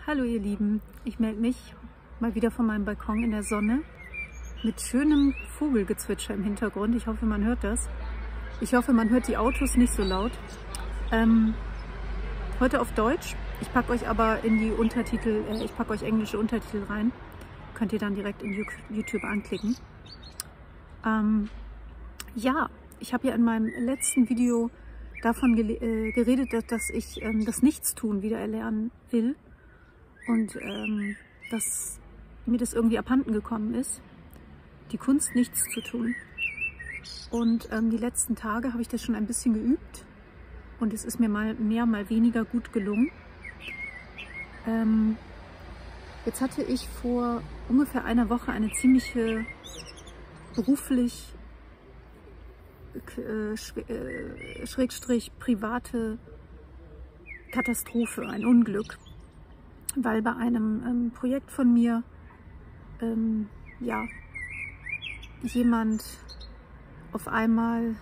Hallo ihr Lieben, ich melde mich mal wieder von meinem Balkon in der Sonne mit schönem Vogelgezwitscher im Hintergrund. Ich hoffe, man hört das. Ich hoffe, man hört die Autos nicht so laut. Heute auf Deutsch. Ich packe euch aber in die Untertitel, ich packe euch englische Untertitel rein. Könnt ihr dann direkt in YouTube anklicken. Ja, ich habe ja in meinem letzten Video davon geredet, dass ich das Nichtstun wieder erlernen will und dass mir das irgendwie abhanden gekommen ist, die Kunst nichts zu tun. Und die letzten Tage habe ich das schon ein bisschen geübt und es ist mir mal mehr, mal weniger gut gelungen. Jetzt hatte ich vor ungefähr einer Woche eine ziemliche beruflich Schrägstrich private Katastrophe, ein Unglück, weil bei einem Projekt von mir ja, jemand auf einmal,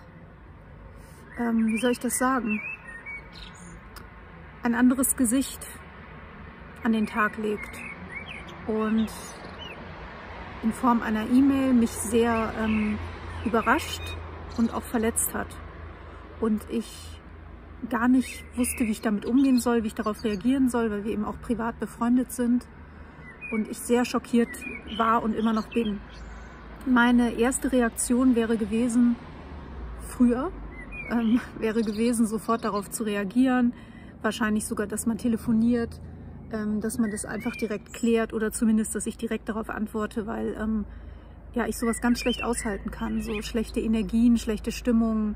wie soll ich das sagen, ein anderes Gesicht an den Tag legt und in Form einer E-Mail mich sehr überrascht und auch verletzt hat. Und ich gar nicht wusste, wie ich damit umgehen soll, wie ich darauf reagieren soll, weil wir eben auch privat befreundet sind. Und ich sehr schockiert war und immer noch bin. Meine erste Reaktion wäre gewesen, sofort darauf zu reagieren. Wahrscheinlich sogar, dass man telefoniert, dass man das einfach direkt klärt oder zumindest, dass ich direkt darauf antworte, weil ja, ich sowas ganz schlecht aushalten kann. So schlechte Energien, schlechte Stimmung,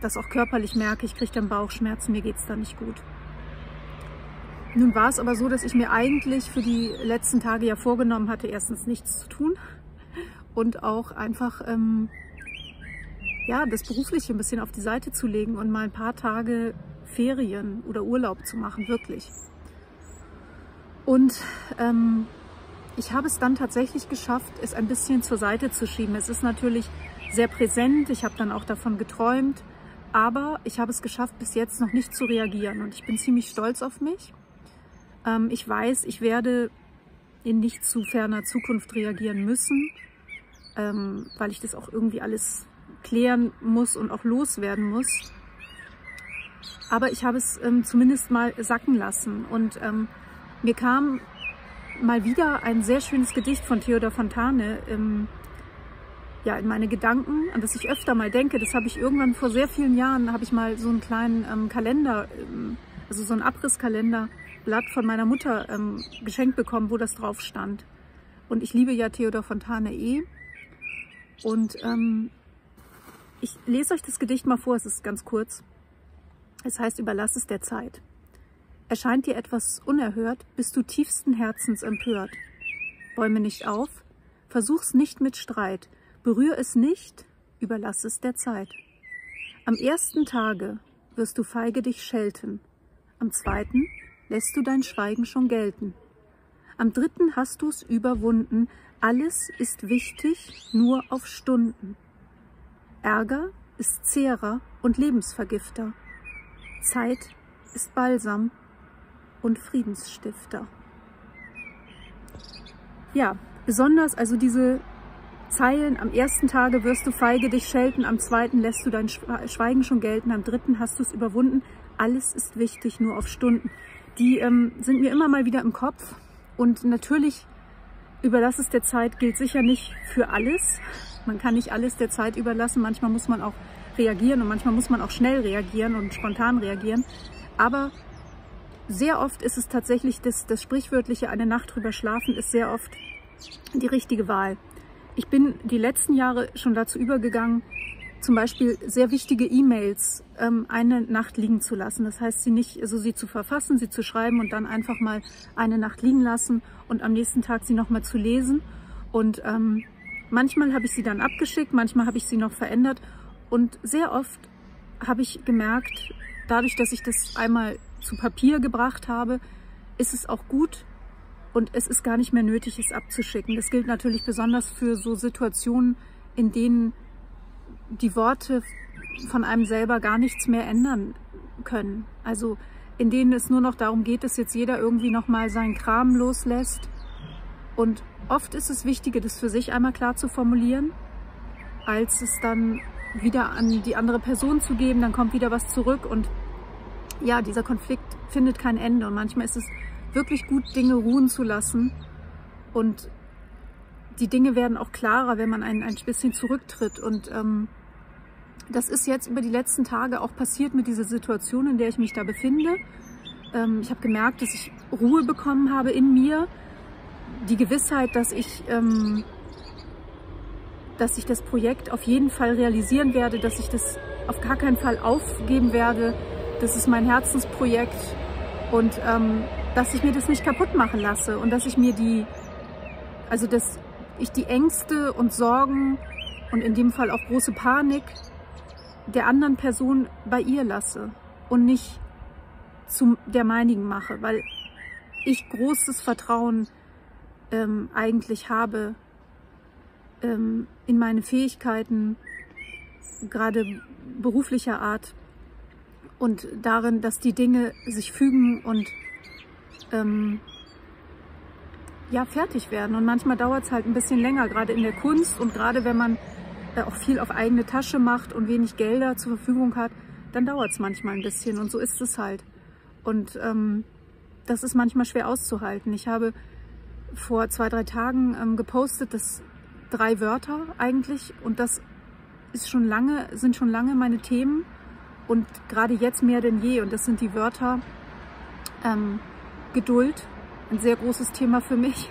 das auch körperlich merke, ich kriege dann Bauchschmerzen, mir geht es da nicht gut. Nun war es aber so, dass ich mir eigentlich für die letzten Tage ja vorgenommen hatte, erstens nichts zu tun und auch einfach ja, das Berufliche ein bisschen auf die Seite zu legen und mal ein paar Tage Ferien oder Urlaub zu machen, wirklich. Und ich habe es dann tatsächlich geschafft, es ein bisschen zur Seite zu schieben. Es ist natürlich sehr präsent, ich habe dann auch davon geträumt, aber ich habe es geschafft, bis jetzt noch nicht zu reagieren und ich bin ziemlich stolz auf mich. Ich weiß, ich werde in nicht zu ferner Zukunft reagieren müssen, weil ich das auch irgendwie alles klären muss und auch loswerden muss. Aber ich habe es zumindest mal sacken lassen und mir kam mal wieder ein sehr schönes Gedicht von Theodor Fontane ja, in meine Gedanken, an das ich öfter mal denke. Das habe ich irgendwann vor sehr vielen Jahren, habe ich mal so einen kleinen Kalender, also so ein Abrisskalenderblatt von meiner Mutter geschenkt bekommen, wo das drauf stand. Und ich liebe ja Theodor Fontane und ich lese euch das Gedicht mal vor, es ist ganz kurz. Es heißt, überlass es der Zeit. Erscheint dir etwas unerhört, bist du tiefsten Herzens empört. Bäume nicht auf, versuch's nicht mit Streit, berühr es nicht, überlass es der Zeit. Am ersten Tage wirst du feige dich schelten, am zweiten lässt du dein Schweigen schon gelten. Am dritten hast du's überwunden, alles ist wichtig, nur auf Stunden. Ärger ist Zehrer und Lebensvergifter, Zeit ist Balsam und Friedensstifter. Ja, besonders also diese Zeilen, am ersten Tage wirst du feige dich schelten, am zweiten lässt du dein Schweigen schon gelten, am dritten hast du es überwunden, alles ist wichtig, nur auf Stunden. Die sind mir immer mal wieder im Kopf und natürlich, überlass es der Zeit gilt sicher nicht für alles. Man kann nicht alles der Zeit überlassen, manchmal muss man auch reagieren und manchmal muss man auch schnell reagieren und spontan reagieren, aber sehr oft ist es tatsächlich das sprichwörtliche eine Nacht drüber schlafen ist sehr oft die richtige Wahl. Ich bin die letzten Jahre schon dazu übergegangen, zum Beispiel sehr wichtige E-Mails eine Nacht liegen zu lassen. Das heißt, sie zu verfassen, sie zu schreiben und dann einfach mal eine Nacht liegen lassen und am nächsten Tag sie nochmal zu lesen. Und manchmal habe ich sie dann abgeschickt, manchmal habe ich sie noch verändert und sehr oft habe ich gemerkt, dadurch, dass ich das einmal zu Papier gebracht habe, ist es auch gut und es ist gar nicht mehr nötig, es abzuschicken. Das gilt natürlich besonders für so Situationen, in denen die Worte von einem selber gar nichts mehr ändern können. Also in denen es nur noch darum geht, dass jetzt jeder irgendwie nochmal seinen Kram loslässt. Und oft ist es wichtiger, das für sich einmal klar zu formulieren, als es dann wieder an die andere Person zu geben, dann kommt wieder was zurück und ja, dieser Konflikt findet kein Ende und manchmal ist es wirklich gut, Dinge ruhen zu lassen und die Dinge werden auch klarer, wenn man ein bisschen zurücktritt und das ist jetzt über die letzten Tage auch passiert mit dieser Situation, in der ich mich da befinde. Ich habe gemerkt, dass ich Ruhe bekommen habe in mir, die Gewissheit, dass ich das Projekt auf jeden Fall realisieren werde, dass ich das auf gar keinen Fall aufgeben werde. Das ist mein Herzensprojekt und dass ich mir das nicht kaputt machen lasse und dass ich mir die Ängste und Sorgen und in dem Fall auch große Panik der anderen Person bei ihr lasse und nicht zu der meinigen mache, weil ich großes Vertrauen eigentlich habe in meine Fähigkeiten, gerade beruflicher Art und darin, dass die Dinge sich fügen und ja, fertig werden. Und manchmal dauert es halt ein bisschen länger, gerade in der Kunst und gerade wenn man auch viel auf eigene Tasche macht und wenig Gelder zur Verfügung hat, dann dauert es manchmal ein bisschen und so ist es halt. Und das ist manchmal schwer auszuhalten. Ich habe vor 2, 3 Tagen gepostet, dass 3 Wörter eigentlich und das sind schon lange meine Themen und gerade jetzt mehr denn je und das sind die Wörter Geduld, ein sehr großes Thema für mich,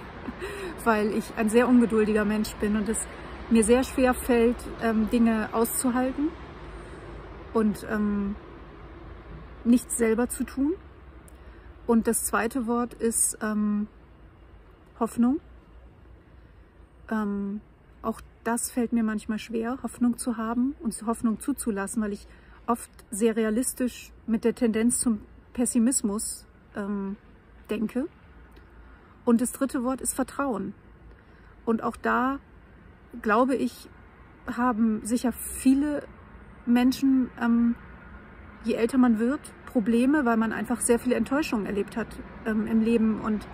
weil ich ein sehr ungeduldiger Mensch bin und es mir sehr schwer fällt, Dinge auszuhalten und nichts selber zu tun. Und das zweite Wort ist Hoffnung. Auch das fällt mir manchmal schwer, Hoffnung zu haben und Hoffnung zuzulassen, weil ich oft sehr realistisch mit der Tendenz zum Pessimismus denke. Und das dritte Wort ist Vertrauen. Und auch da, glaube ich, haben sicher viele Menschen, je älter man wird, Probleme, weil man einfach sehr viele Enttäuschungen erlebt hat im Leben und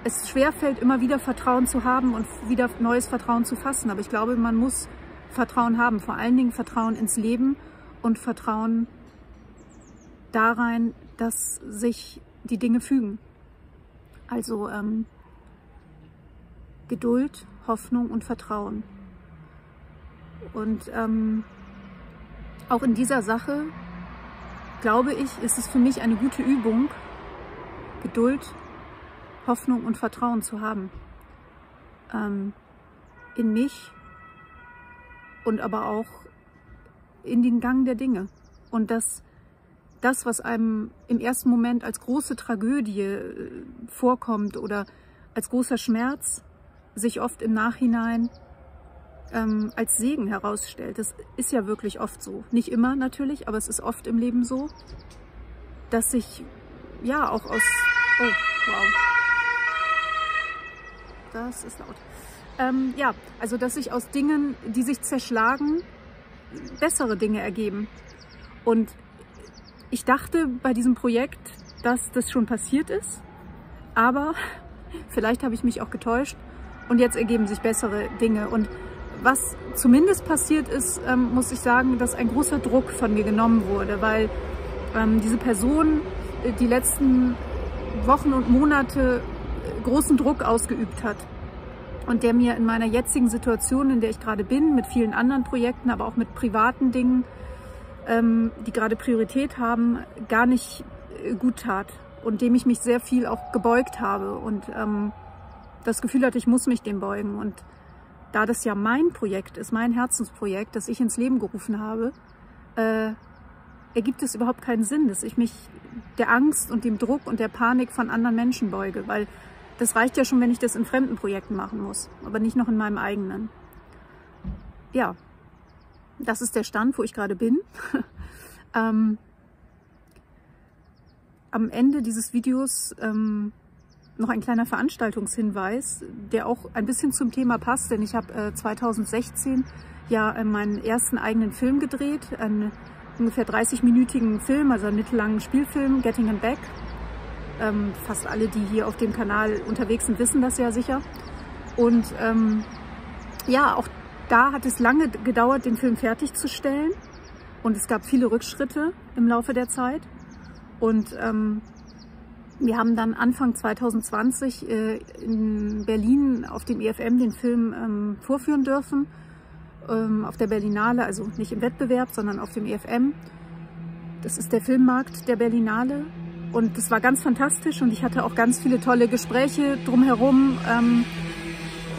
es schwerfällt, immer wieder Vertrauen zu haben und wieder neues Vertrauen zu fassen. Aber ich glaube, man muss Vertrauen haben, vor allen Dingen Vertrauen ins Leben und Vertrauen darein, dass sich die Dinge fügen. Also Geduld, Hoffnung und Vertrauen. Und auch in dieser Sache, glaube ich, ist es für mich eine gute Übung, Geduld, Hoffnung und Vertrauen zu haben. In mich und aber auch in den Gang der Dinge. Und das, was einem im ersten Moment als große Tragödie vorkommt oder als großer Schmerz, sich oft im Nachhinein als Segen herausstellt. Das ist ja wirklich oft so. Nicht immer natürlich, aber es ist oft im Leben so, dass sich ja auch aus... Oh, wow. Das ist laut. Ja, also dass sich aus Dingen, die sich zerschlagen, bessere Dinge ergeben. Und ich dachte bei diesem Projekt, dass das schon passiert ist, aber vielleicht habe ich mich auch getäuscht und jetzt ergeben sich bessere Dinge. Und was zumindest passiert ist, muss ich sagen, dass ein großer Druck von mir genommen wurde, weil diese Person die letzten Wochen und Monate großen Druck ausgeübt hat und der mir in meiner jetzigen Situation, in der ich gerade bin, mit vielen anderen Projekten, aber auch mit privaten Dingen, die gerade Priorität haben, gar nicht gut tat und dem ich mich sehr viel auch gebeugt habe und das Gefühl hatte, ich muss mich dem beugen. Und da das ja mein Projekt ist, mein Herzensprojekt, das ich ins Leben gerufen habe, ergibt es überhaupt keinen Sinn, dass ich mich der Angst und dem Druck und der Panik von anderen Menschen beuge, weil das reicht ja schon, wenn ich das in fremden Projekten machen muss, aber nicht noch in meinem eigenen. Ja, das ist der Stand, wo ich gerade bin. Am Ende dieses Videos noch ein kleiner Veranstaltungshinweis, der auch ein bisschen zum Thema passt, denn ich habe 2016 ja meinen ersten eigenen Film gedreht, ungefähr 30-minütigen Film, also einen mittellangen Spielfilm, Getting 'Em Back. Fast alle, die hier auf dem Kanal unterwegs sind, wissen das ja sicher. Und ja, auch da hat es lange gedauert, den Film fertigzustellen. Und es gab viele Rückschritte im Laufe der Zeit. Und wir haben dann Anfang 2020 in Berlin auf dem EFM den Film vorführen dürfen. Auf der Berlinale, also nicht im Wettbewerb, sondern auf dem EFM. Das ist der Filmmarkt der Berlinale. Und das war ganz fantastisch und ich hatte auch ganz viele tolle Gespräche drumherum,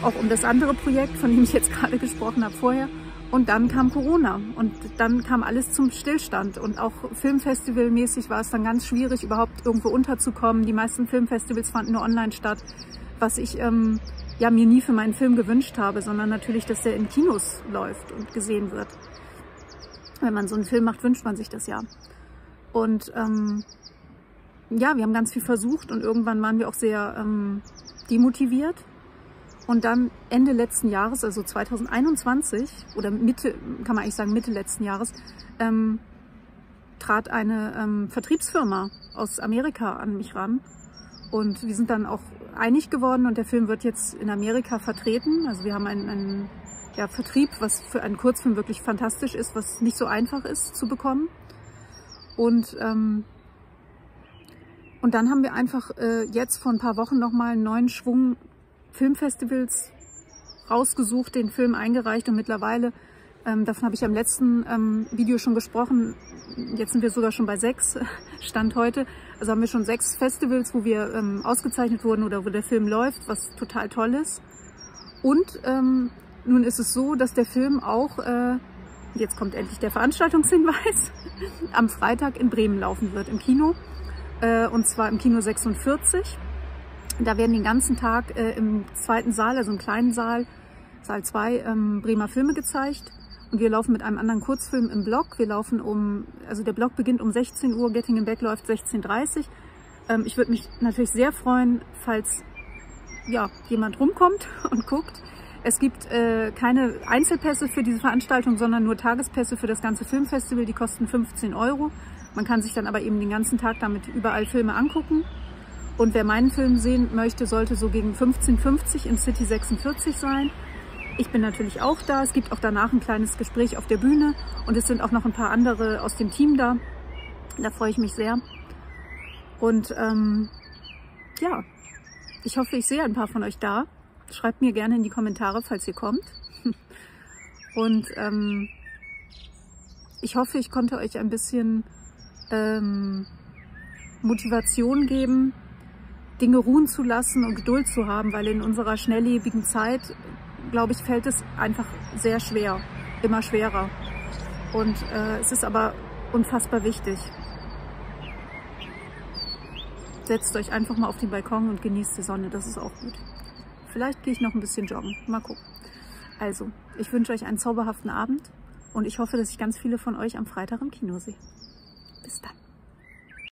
auch um das andere Projekt, von dem ich jetzt gerade gesprochen habe vorher. Und dann kam Corona und dann kam alles zum Stillstand und auch filmfestivalmäßig war es dann ganz schwierig, überhaupt irgendwo unterzukommen. Die meisten Filmfestivals fanden nur online statt, was ich ja, mir nie für meinen Film gewünscht habe, sondern natürlich, dass der in Kinos läuft und gesehen wird. Wenn man so einen Film macht, wünscht man sich das ja. Und ja, wir haben ganz viel versucht und irgendwann waren wir auch sehr demotiviert. Und dann Ende letzten Jahres, also 2021 oder Mitte, kann man eigentlich sagen Mitte letzten Jahres, trat eine Vertriebsfirma aus Amerika an mich ran. Und wir sind dann auch einig geworden und der Film wird jetzt in Amerika vertreten. Also wir haben einen ja, Vertrieb, was für einen Kurzfilm wirklich fantastisch ist, was nicht so einfach ist zu bekommen. Und dann haben wir einfach jetzt vor ein paar Wochen nochmal einen neuen Schwung Filmfestivals rausgesucht, den Film eingereicht und mittlerweile, davon habe ich am letzten Video schon gesprochen, jetzt sind wir sogar schon bei 6, Stand heute, also haben wir schon 6 Festivals, wo wir ausgezeichnet wurden oder wo der Film läuft, was total toll ist. Und nun ist es so, dass der Film auch, jetzt kommt endlich der Veranstaltungshinweis, am Freitag in Bremen laufen wird, im Kino, und zwar im Kino 46. Da werden den ganzen Tag im zweiten Saal, also im kleinen Saal, Saal 2, Bremer Filme gezeigt. Und wir laufen mit einem anderen Kurzfilm im Block. Wir laufen also der Block beginnt um 16 Uhr, Getting 'Em Back läuft 16:30 Uhr. Ich würde mich natürlich sehr freuen, falls ja, jemand rumkommt und guckt. Es gibt keine Einzelpässe für diese Veranstaltung, sondern nur Tagespässe für das ganze Filmfestival. Die kosten 15 €. Man kann sich dann aber eben den ganzen Tag damit überall Filme angucken. Und wer meinen Film sehen möchte, sollte so gegen 15:50 im City 46 sein. Ich bin natürlich auch da. Es gibt auch danach ein kleines Gespräch auf der Bühne. Und es sind auch noch ein paar andere aus dem Team da. Da freue ich mich sehr. Und ja, ich hoffe, ich sehe ein paar von euch da. Schreibt mir gerne in die Kommentare, falls ihr kommt. Und ich hoffe, ich konnte euch ein bisschen Motivation geben, Dinge ruhen zu lassen und Geduld zu haben, weil in unserer schnelllebigen Zeit, glaube ich, fällt es einfach sehr schwer, immer schwerer. Und es ist aber unfassbar wichtig. Setzt euch einfach mal auf den Balkon und genießt die Sonne, das ist auch gut. Vielleicht gehe ich noch ein bisschen joggen, mal gucken. Also, ich wünsche euch einen zauberhaften Abend und ich hoffe, dass ich ganz viele von euch am Freitag im Kino sehe. Bis dann.